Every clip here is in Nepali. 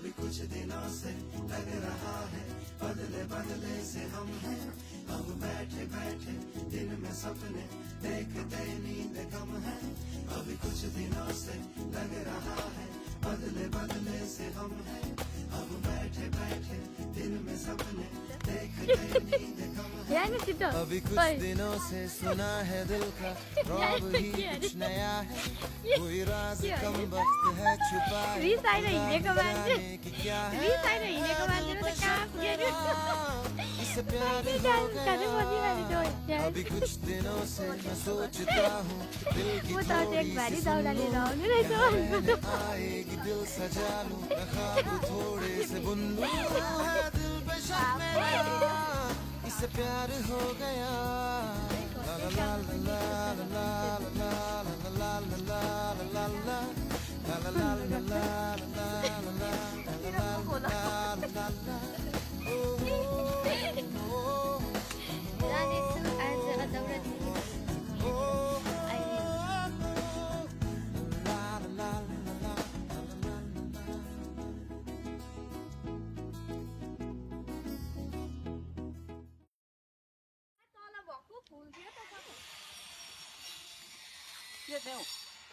अभी कुछ दिनों से लग रहा है बदले बदले से हम हैं। अब बैठे बैठे दिन में सपने देखते नींद कम है। अभी कुछ दिनों से लग रहा है बदले बदले से हम हैं। अब बैठे बैठे दिन में सपने देखते नींद कम है। अभी कुछ दिनों से सुना है दिल का रौब ही कुछ नया है। कोई राज कम वक्त है छुपा जाने की क्या है। इसे प्यार हो गया। अभी कुछ दिनों से मैं सोचता हूँ दिल की थोड़ी सी आएगी दिल सजा लूं मैं ख्वाब थोड़े से बुन लूं है दिल पे शक मेरा इसे प्यार हो गया। ला ला ला ला ला ला ला ला ला ला ला ला ला ला ला ला ला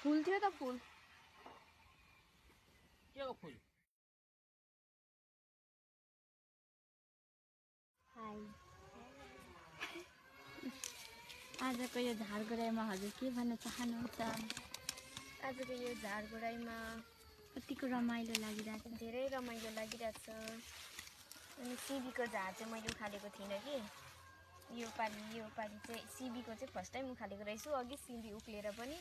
फूल थियो त फूल के हो फूल आजको यो झारगुराईमा हजुर के भन्न चाहनुहुन्छ? आजको यो झारगुराईमा कतिको रमाइलो लागिरहेको छ। धेरै रमाइलो लागिरहेको छ। अनि सिबीको झार चाहिँ मैले उखालेको थिइनँ कि यो पालि चाहिँ सिबीको चाहिँ फर्स्ट टाइम उखालेको रहेछु। अघि सिबी उक्लेर पनि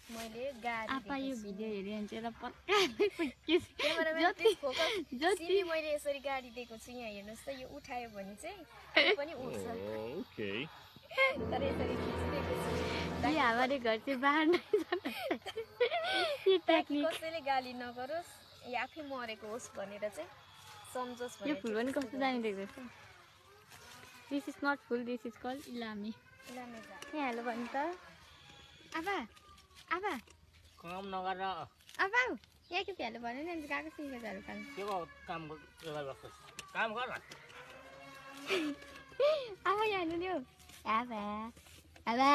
मैले आपा यो भिडियो हेऱ्यो भने चाहिँ सिबी मैले यसरी गाडी दिएको छु। यहाँ हेर्नुहोस् त यो उठायो भने चाहिँ यो पनि उठ्छ। तर यसरी खिचिदिएको छु हावाले घर चाहिँ बाहिर नै कसैले गाली नगरोस् या आफै मरेको होस् भनेर चाहिँ सम्झोस् यो फुल पनि कस्तो दामी देख्दैछ। दिस इज नट फुल दिस इज कल इलामी। यहाँ हेलो भन्नु त आबा आबा काम नगर आबा यहाँ के हेलो भन्नु नि गएको सिङ्गो झारु खानु के काम गरिबस्छस् काम गर आबा यहाँ हेर्नु नि आबा आबा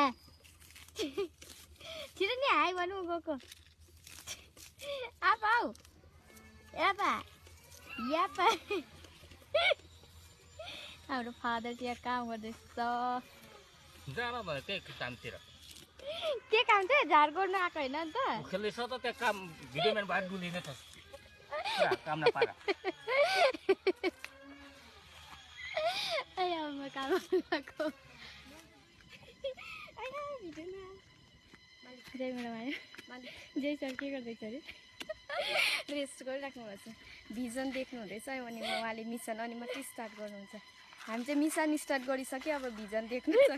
छिटो नि हाई भन्नु गएको आबा हौ आबा यापा हाम्रो फादर त्यहाँ काम गर्दैछ। जान भयो त्यही कामतिर के काम थियो? झार गोड्नु आएको होइन नि त? खेल्दैछ त त्यहाँ काम भिडियोम्यान भएर डुलिने छ काम नपाएर अब म काम गएको जय मेरो माया जय सर के गर्दैछ अरे? रेस्ट गरिराख्नु भएको छ। भिजन देख्नु हुँदैछ अनि उहाँले मिसन अनि मात्रै स्टार्ट गर्नुहुन्छ। हामी चाहिँ मिसन स्टार्ट गरिसक्यो अब भिजन देख्नु छ।